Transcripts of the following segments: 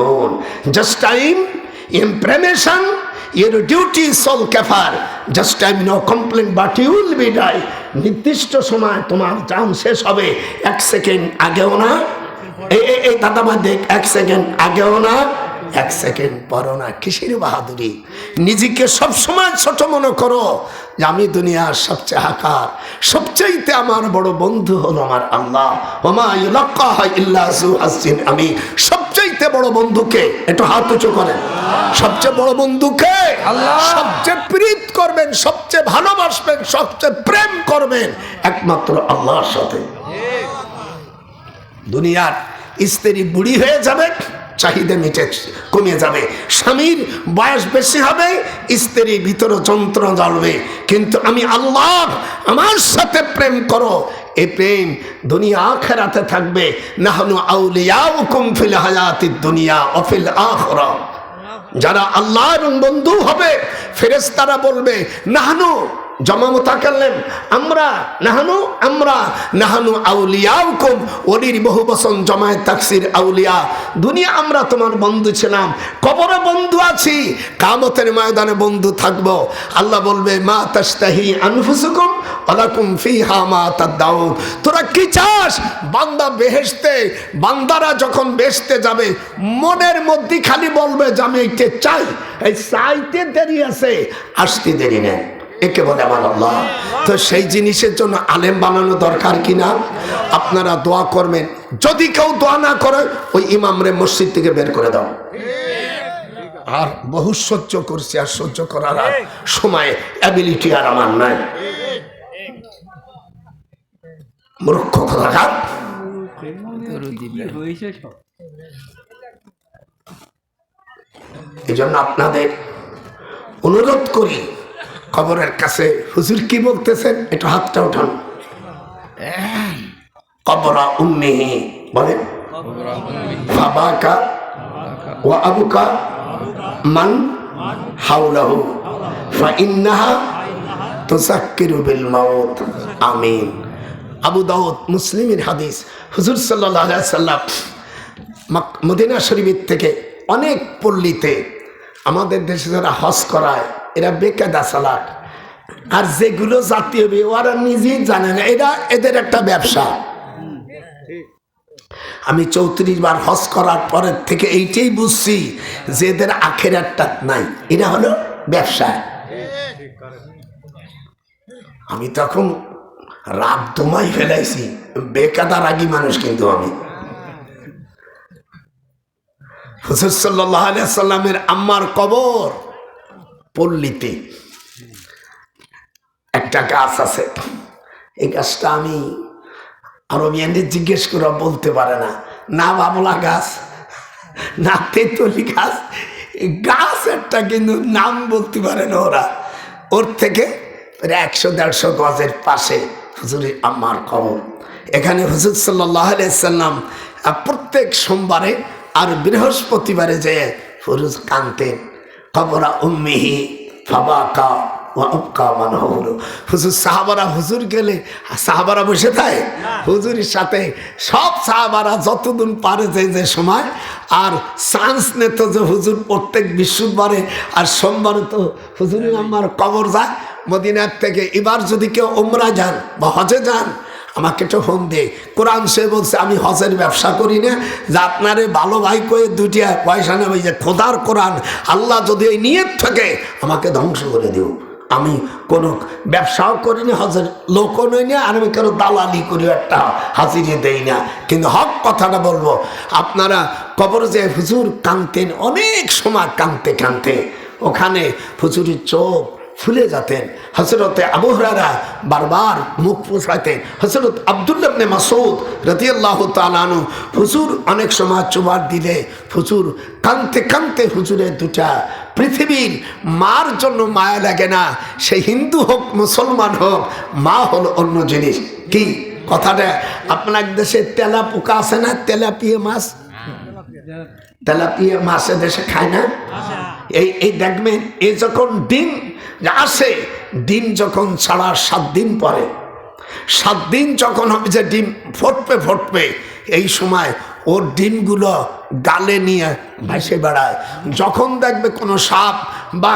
تظلمون. Just time information, your duty is sole kafar. Just time no complaint, but you will be die. নির্দিষ্ট সময় তোমার জান শেষ হবে, 1 সেকেন্ড আগেও না, এই দাদামা দেখ, 1 সেকেন্ড আগেও না, 1 সেকেন্ড পরও না। কিসের বাহাদুরি? নিজেকে সবসময় ছোট মনে করো যে আমি দুনিয়ার সবচেয়ে হাকার, সবচাইতে আমার বড় বন্ধু হলো আমার আল্লাহ। ওমা ইউলাক্কাহা ইল্লা যু হাজ্জিন। আমি সবচাইতে বড় বন্ধুকে, একটু হাত উঁচু করেন, সবচেয়ে বড় বন্ধুকে আল্লাহ। সবচেয়ে প্রীত করবেন, সবচেয়ে ভালোবাসবেন, সবচেয়ে প্রেম করবেন একমাত্র আল্লাহর সাথে। দুনিয়ার স্ত্রী বুড়ি হয়ে যাবে, চাহিদা মিটে কমে যাবে, স্বামীর বয়স বেশি হবে, স্ত্রীর ভিতরে যন্ত্র জ্বলবে, কিন্তু আমি আল্লাহ আমার সাথে প্রেম করো, এই প্রেম দুনিয়া আখিরাতে থাকবে। নাহনু আউলিয়াউকুম ফিল হায়াতিদ দুনিয়া ওয়া ফিল আখিরাহ। যারা আল্লাহর বন্ধু হবে, ফেরেশতারা বলবে নাহনু জমা মুতাকাল্লিম, আমরা নাহানু আউলিয়াউকুম, ওলির বহু বচন জমায়ে তাকসির আউলিয়া। দুনিয়া আমরা তোমার বন্ধু ছিলাম, কবরে বন্ধু আছি, কিয়ামতের ময়দানে বন্ধু থাকবো। আল্লাহ বলবে মা তাশতাহি আনফুসুকুম ওয়ালাকুম ফিহা মা তাদাউন। তোরা কি চাস? বান্দা বেহেশতে, বান্দারা যখন বেহেশতে যাবে মনের মধ্যে খালি বলবে যে আমি এইটা চাই। এই চাইতে দেরি আছে, আসতে দেরি নেই, একে বলে আমার আল্লাহ। তো সেই জিনিসের জন্য আলেম বানানো দরকার কিনা? আপনারা দোয়া করবেন, যদি কেউ দোয়া না করে ওই ইমামরে মসজিদ থেকে বের করে দাও। আর বহু সহ্য করছি, আর সহ্য করার আর সময় অ্যাবিলিটি আর আমার নাই। মূর্খ কথা। এই জন্য আপনাদের অনুরোধ করি, কবরের কাছে হুজুর কি বলতেছেন একটু হাতটা উঠান। কবরা উম্মিহি বলেন, ফাবাকা ওয়া আবুকা মান হাওলাহু ফাইন্নাহা তুযাক্কিরু বিল মাউত। আমিন। আবু দাউদ মুসলিমের হাদিস। হুজুর সাল্লাল্লাহু আলাইহি সাল্লাম মদিনা শরীফ থেকে অনেক পল্লীতে, আমাদের দেশে যারা হজ করায় এরা বেকায়দা চালাক, আর যেগুলো জাতীয় ওরা নিজেই জানে না, এরা এদের একটা ব্যবসা। আমি 34 বার হজ করার পরের থেকে এইটাই বুঝছি যে এদের আখিরাতটা নাই, এটা হলো ব্যবসা। আমি তখন রাত দমাই ফেলাইছি, বেকায়দা রাগী মানুষ কিন্তু আমি। হুজুর সাল্লাল্লাহু আলাইহি সাল্লামের আম্মার কবর পল্লীতে একটা গাছ আছে। এই গাছটা আমি আরবিয়ানদের জিজ্ঞেস করে বলতে পারে না, না বাবলা গাছ না তেঁতুলি গাছ, গাছ একটা কিন্তু নাম বলতে পারে না ওরা। ওর থেকে 100-150 গজের পাশে হুজুরের আম্মার কবর। এখানে হুজুর সাল্লাল্লাহু আলাইহি সাল্লাম প্রত্যেক সোমবারে আর বৃহস্পতিবারে যে হুজুর কানতেন, কবরা উম্মিহি ফাবাকা ওয়া আবকা মান হাওলাহু। হুজুর সাহাবারা, হুজুর গেলে সাহাবারা বসে থাকে হুজুরের সাথে, সব সাহাবারা যতদিন পারে যে সময়, আর চান্স নিত যে হুজুর প্রত্যেক বৃহস্পতিবারে আর সোমবারে তো হুজুরের আম্মার কবর যায় মদিনার থেকে। এবার যদি কেউ উমরা যান বা হজে যান, আমাকে তো ফোন দে। কোরআন সে বলছে আমি হজের ব্যবসা করি না, যে আপনারে ভালো ভাই কয়ে 2টা পয়সা নেবে, যে খোদার কোরআন, আল্লাহ যদি এই নিয়ত থাকে আমাকে ধ্বংস করে দিও। আমি কোনো ব্যবসাও করি না, হজের লোকও নই না, আর আমি কেন দালালি করি, একটা হাজিরে দেই না। কিন্তু হক কথাটা বলবো, আপনারা কবর যে হুজুর কানতেন, অনেক সময় কানতে কানতে ওখানে হুজুরের চোখ ফুলে যেতেন। হযরতে আবু হুরায়রা বারবার মুখ পুছাইতেন। হযরত আব্দুল্লাহ ইবনে মাসউদ রাদিয়াল্লাহু তাআলা আনহু, হুজুর অনেক সময় চুমার দিলে হুজুর কানতে কানতে, হুজুরের দুটা পৃথিবীর মার জন্য মায়া লাগে না, সে হিন্দু হোক মুসলমান হোক, মা হলো অন্য জিনিস। কি কথাটা? আপনার দেশে তেলা পোকা আছে না, তেলাপিয়া মাছ, তেলাপিয়া মাছে দেশে খায় না? এই দেখবেন, এই যখন ডিম আসে, ডিম যখন ছাড়া 7 দিন পরে, 7 দিন যখন হবে যে ডিম ফুটবে, এই সময় ওর ডিমগুলো গালে নিয়ে ভাসে বেড়ায়। যখন দেখবে কোনো সাপ বা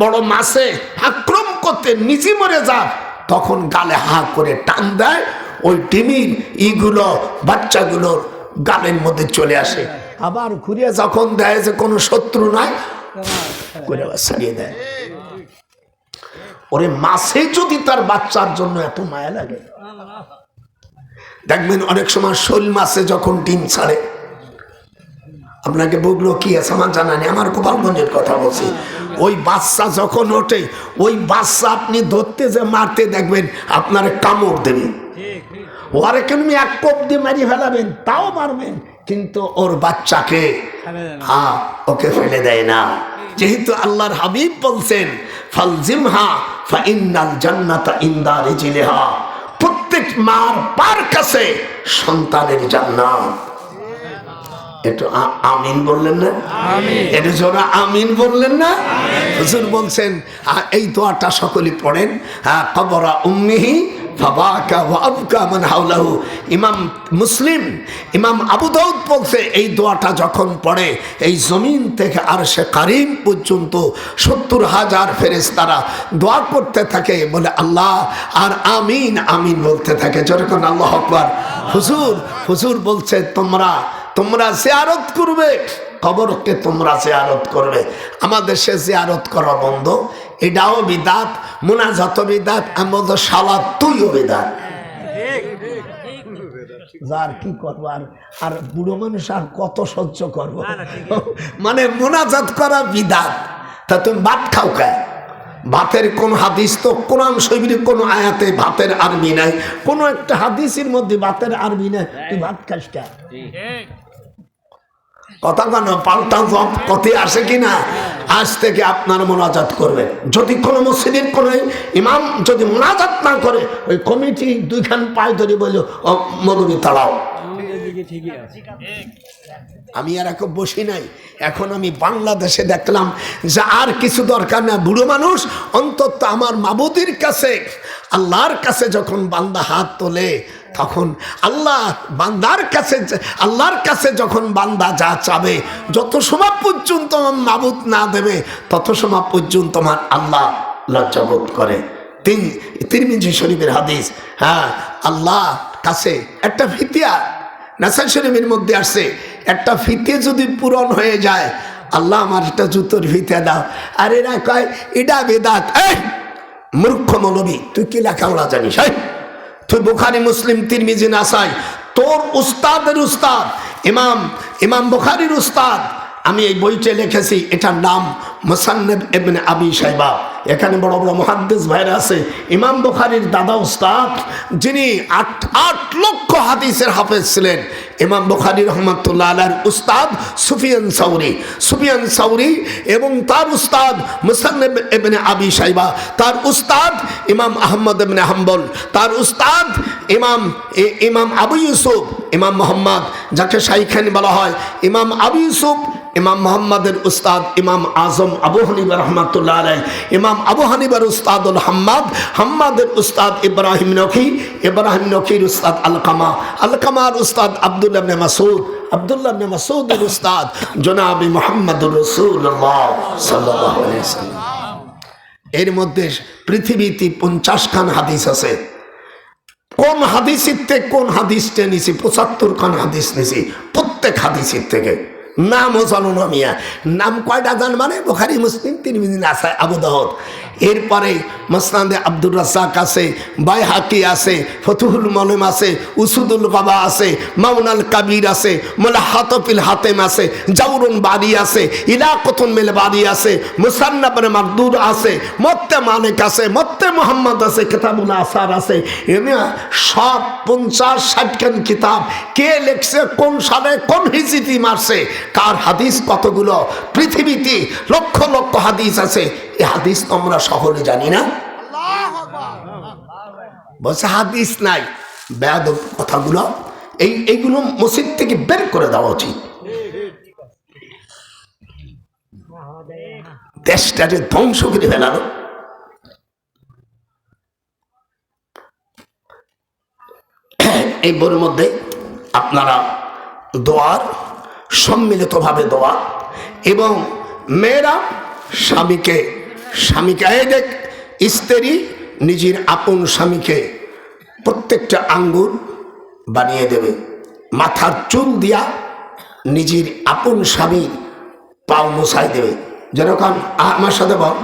বড় মাছে আক্রমণ করতে নিজে মরে যায়, তখন গালে হা করে টান দেয়, ওই ডিমির ইগুলো বাচ্চাগুলোর গালের মধ্যে চলে আসে। আবার ঘুরিয়ে যখন দেয় যে কোনো শত্রু নাই, করে ছাড়িয়ে দেয়। ওরে মাছে যদি তার বাচ্চার জন্য এত মায়া লাগে, দেখবেন অনেক সময় শোল মাছে যখন ডিম ছাড়ে, আপনাকে বললো কি আছে আমার জানা নেই, আমার গোপালগঞ্জের কথা বলছি, ওই বাচ্চা যখন ওঠে, ওই বাচ্চা আপনি ধরতে যে মারতে দেখবেন আপনার কামড় দেবে, ওরে কেন এক কোপ দিয়ে মারি ফেলাবেন, তাও মারবেন, কিন্তু ওর বাচ্চাকে ওকে ফেলে দেয় না। যেহেতু আল্লাহর হাবিব বলছেন ফালজিমহা ফাইন্নাল জান্নাতা ইনদা রিজলিহা, প্রত্যেক মার পার কাছে সন্তানের জান্নাত। একটু আমিন বললেন না? একটু জোরে আমিন বললেন না? হুজুর বলছেন এই দোয়াটা সকলে পড়েন, কবরা উম্মিহি ফাবাকা ওয়া আবকা মান হাওলাহু। ইমাম মুসলিম, ইমাম আবু দাউদ বলছে এই দোয়াটা যখন পড়ে, এই জমিন থেকে আরশে কারিম পর্যন্ত 70,000 ফেরেশতারা দোয়া করতে থাকে, বলে আল্লাহ আর আমিন আমিন বলতে থাকে। যেরকম আল্লাহু আকবার। হুজুর বলছে তোমরা জিয়ারত করবে, কবরকে তোমরা জিয়ারত করবে। আমাদের সে জিয়ারত করা বন্ধ, এটাও বিদাত, মুনাজাত বিদাত, আমাদের সালাত তুইও বিদাত। যার কি করবো, আর বুড়ো মানুষ আর কত সহ্য করবো, মানে মুনাজাত করা বিদাত। তা তুমি ভাত খাও কে? ভাতের কোন হাদিস তো কোরআন শরীফের কোন আয়াতে ভাতের আরবি নাই, কোন একটা হাদিসের মধ্যে ভাতের আরবি নাই, তুই ভাত খাস কে? কথা কেন পাল্টা জব কথে আসে কিনা? আজ থেকে আপনার মোনাজাত করবেন। যদি কোনো মসজিদের কোনো ইমাম যদি মোনাজাত না করে, ওই কমিটি দুইখান পায়ে ধরে বলল মৌলবি তাড়াও। আমি আর এখন বসি নাই, এখন আমি বাংলাদেশে দেখলাম যে আর কিছু দরকার না, বুড়ো মানুষ অন্তত আমার মাবুদের কাছে, আল্লাহর কাছে যখন বান্দা হাত তোলে, তখন আল্লাহর কাছে যখন বান্দা যা চাবে, যত সময় পর্যন্ত আমার মাবুদ না দেবে, তত সময় পর্যন্ত আমার আল্লাহ লজ্জাবোধ করে। তিরমিজি শরীফের হাদিস, আল্লাহ কাছে একটা ফিতিয়া, নাসাই শরীফের মধ্যে আসছে, একটা ফিতে যদি পূরণ হয়ে যায়, আল্লাহ আমার একটা জুতোর ফিতে দাও। আর এরা কয় এটা বেদাত। মূর্খ মৌলবী, তুই কি লেখাপড়া জানিস? তুই বুখারী, মুসলিম, তিরমিজি, নাসাই, তোর উস্তাদের উস্তাদ ইমাম বুখারীর উস্তাদ, আমি এই বইটা লিখেছি, এটার নাম মুসান্নাফ ইবনে আবি শাইবা। এখানে বড় বড় মুহাদ্দিস ভাইরা আছে। ইমাম বুখারীর দাদা উস্তাদ, যিনি 8 লক্ষ হাদিসের হাফেজ ছিলেন, ইমাম বুখারী রহমাতুল্লাহ আলাইহির উস্তাদ সুফিয়ান সাউরি এবং তার উস্তাদ মুসান্নাফ ইবনে আবি শাইবা, তার উস্তাদ ইমাম আহমদ ইবনে হাম্বল, তার উস্তাদ ইমাম আবু ইউসুফ, ইমাম মুহাম্মদ, যাকে শাইখানি বলা হয়, ইমাম আবু ইউসুফ, ইমাম মুহাম্মাদের উস্তাদ ইমাম আজম আবু হানিফা রাহমাতুল্লাহ আলাইহি, ইমাম আবু হানিফার উস্তাদুল হাম্মাদের উস্তাদ ইব্রাহিম নখীর উস্তাদ আলকামার উস্তাদ আব্দুল্লাহ ইবনে মাসউদের উস্তাদ জনাব মুহাম্মদুর রাসূলুল্লাহ সাল্লাল্লাহু আলাইহি ওয়াসাল্লাম। এর মধ্যে পৃথিবীতে 50 খান হাদিস আছে। কোন হাদিসের থেকে কোন হাদিসটা নিছি? 75 খান হাদিস নিছি, প্রত্যেক হাদিসের থেকে। নামও জানো না মিয়া, নাম কয়টা জান? মানে বুখারী, মুসলিম, তিরমিজি, নাসাই, আবু দাউদ। এরপরে মুসনাদে আব্দুর রাজ্জাক আছে, বাইহাকি আছে, ফতুহুল মুলিম আছে, উসুদুল গাবা আছে, মাউনাল কাবির আছে, মুলাহাতুল হাতেম আছে, জাওরুন বারি আছে, ইলাকাতুন মিল বারি আছে, মুসান্নাফ মাকদুর আছে, মুত্তে মালিক আছে, মুত্তে মুহাম্মদ আছে, কিতাবুল আসার আছে। এমনি সব 50-60 খান কিতাব কে লিখছে, কোন সালে, কোন হিজরিতে মারছে, কার হাদিস কতগুলো, পৃথিবীতে লক্ষ লক্ষ হাদিস আছে। এই হাদিস তো আমরা সকলে জানি না। বলছে হাদিস নাই, বেয়াদব কথাগুলো, এইগুলো মসজিদ থেকে বের করে দেওয়া উচিত। দেশটাকে ধ্বংস করে ফেলানো। এই বইয়ের মধ্যে আপনারা দোয়ার সম্মিলিতভাবে দোয়া, এবং মেয়েরা স্বামীকে এই দেখ, স্ত্রী নিজের আপন স্বামীকে প্রত্যেকটা আঙ্গুল বানিয়ে দেবে, মাথার চুল দিয়া নিজের আপন স্বামীর পাও মোছাই দেবে। যেরকম আমার সাথে বল।